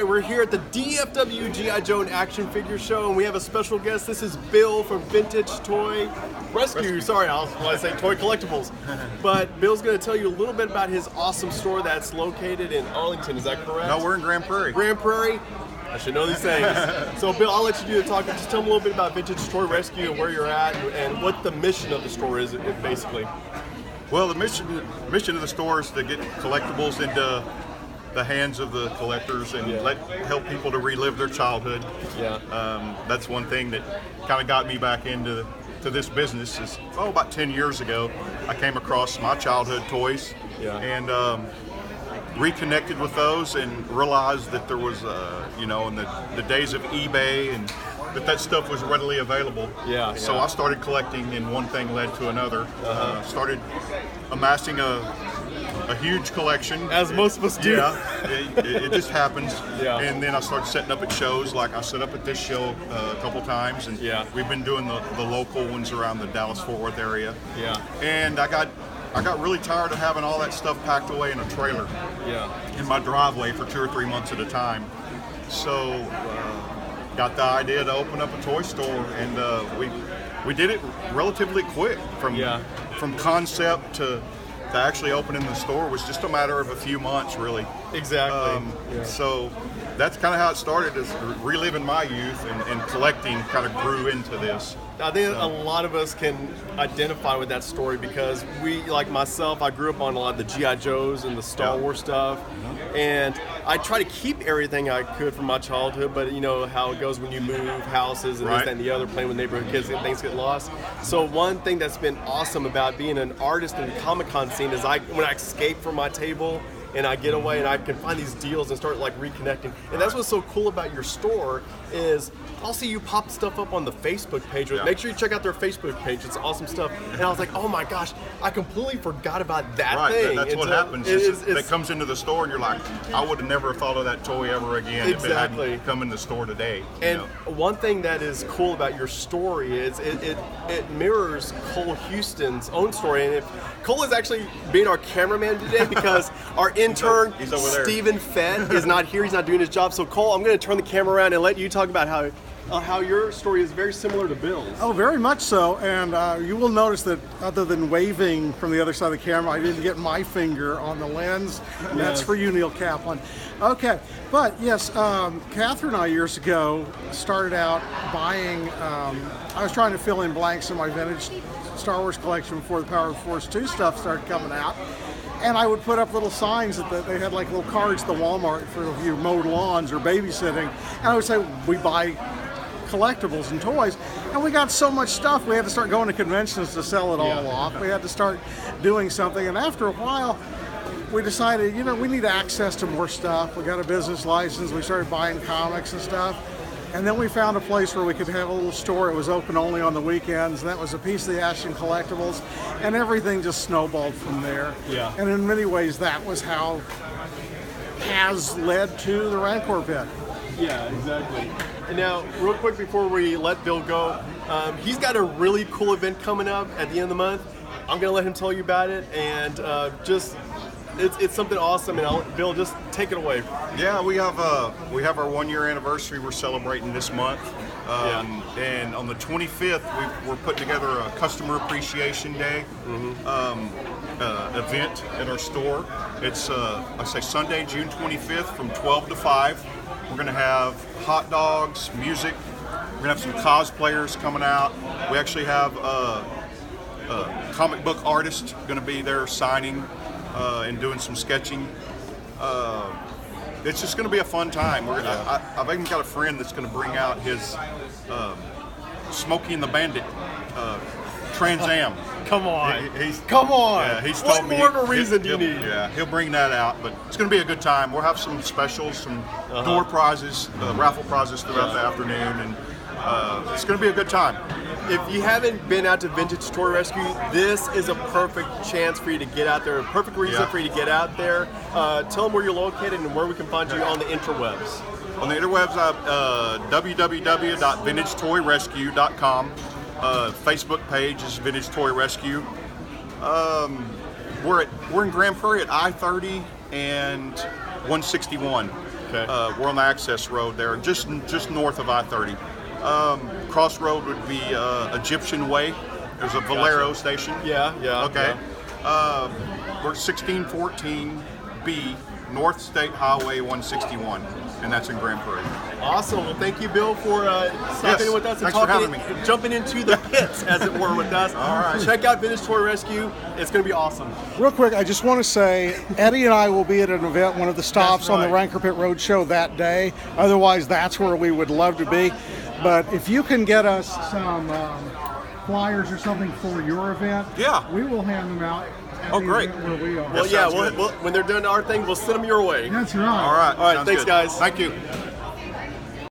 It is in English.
we're here at the DFW G.I. Joe and Action Figure Show, and we have a special guest. This is Bill from Vintage Toy Rescue. Sorry, I was going to say Toy Collectibles. But Bill's going to tell you a little bit about his awesome store that's located in Arlington. Is that correct? No, we're in Grand Prairie. Grand Prairie? I should know these things. So, Bill, I'll let you do the talking. Just tell me a little bit about Vintage Toy Rescue and where you're at and what the mission of the store is, basically. Well, the mission of the store is to get collectibles into the hands of the collectors and help people to relive their childhood. Yeah. That's one thing that kind of got me back into this business. Is about 10 years ago, I came across my childhood toys and reconnected with those and realized that there was, in the days of eBay and that stuff was readily available. So I started collecting, and one thing led to another. Started amassing a huge collection. As most of us do. Yeah, it just happens. And then I started setting up at shows. Like I set up at this show a couple times, and we've been doing the local ones around the Dallas-Fort Worth area. And I got really tired of having all that stuff packed away in a trailer in my driveway for 2 or 3 months at a time. So got the idea to open up a toy store, and we did it relatively quick. From concept to actually opening the store was just a matter of a few months, really. Exactly. So that's kind of how it started, is reliving my youth, and collecting kind of grew into this. I think a lot of us can identify with that story because we, like myself, I grew up on a lot of the G.I. Joes and the Star Wars stuff. And I try to keep everything I could from my childhood, but you know how it goes when you move houses and this, that, and the other, playing with neighborhood kids and things get lost. So one thing that's been awesome about being an artist in the Comic-Con scene is when I escape from my table and I get away and I can find these deals and start like reconnecting. And that's what's so cool about your store is I'll see you pop stuff up on the Facebook page. Make sure you check out their Facebook page. It's awesome stuff. And I was like, oh my gosh, I completely forgot about that thing. That's what happens. It comes into the store and you're like, I would have never thought of that toy ever again if it hadn't come in the store today. And one thing that is cool about your story is it mirrors Cole Houston's own story. And Cole is actually being our cameraman today because our intern, he's over there. Stephen Fett, is not here. He's not doing his job. So Cole, I'm going to turn the camera around and let you talk about how your story is very similar to Bill's. Oh, very much so. And you will notice that other than waving from the other side of the camera, I didn't get my finger on the lens. That's for you, Neil Kaplan. Okay, but yes, Catherine and I years ago started out buying, I was trying to fill in blanks in my vintage Star Wars collection before the Power of the Force 2 stuff started coming out. And I would put up little signs that they had like little cards at the Walmart for if you mowed lawns or babysitting. And I would say, we buy collectibles and toys. And we got so much stuff, we had to start going to conventions to sell it all off. We had to start doing something. And after a while, we decided, we need access to more stuff. We got a business license. We started buying comics and stuff. And then we found a place where we could have a little store. It was open only on the weekends. And that was a piece of the Action Collectibles. And everything just snowballed from there. And in many ways, that was how has led to the Rantcor pit. Yeah, exactly. And now, real quick before we let Bill go, he's got a really cool event coming up at the end of the month. I'm going to let him tell you about it. And it's something awesome, and Bill, just take it away. Yeah, we have our 1-year anniversary we're celebrating this month, and on the 25th we're putting together a customer appreciation day event at our store. It's Sunday, June 25th from 12 to 5. We're going to have hot dogs, music. We're going to have some cosplayers coming out. We actually have a comic book artist going to be there signing and doing some sketching. It's just going to be a fun time. I've even got a friend that's going to bring out his Smokey and the Bandit Trans Am. Come on. Come on. Yeah, he's told me. What more of a reason do you need? Yeah, he'll bring that out, but it's going to be a good time. We'll have some specials, some door prizes, raffle prizes throughout the afternoon, and it's going to be a good time. If you haven't been out to Vintage Toy Rescue, this is a perfect chance for you to get out there, a perfect reason for you to get out there. Tell them where you're located and where we can find you on the interwebs. On the interwebs, www.vintagetoyrescue.com. Facebook page is Vintage Toy Rescue. We're in Grand Prairie at I-30 and 161. Okay. We're on the access road there, just north of I-30. Crossroad would be Egyptian Way. There's a Valero station. Yeah. Okay. Yeah. We're 1614B, North State Highway 161, and that's in Grand Prairie. Awesome. Well, thank you, Bill, for stopping in with us and Thanks for having me. jumping into the pits, as it were, with us. All right. Check out Vintage Toy Rescue. It's going to be awesome. Real quick, I just want to say, Eddie and I will be at an event, one of the stops on the Rantcor Pit Roadshow that day. Otherwise, that's where we would love to be. But if you can get us some flyers or something for your event, we will hand them out. Oh, great. Where we are. Well, yeah, when they're doing our thing, we'll send them your way. That's right. All right. All right, thanks, guys. Thank you.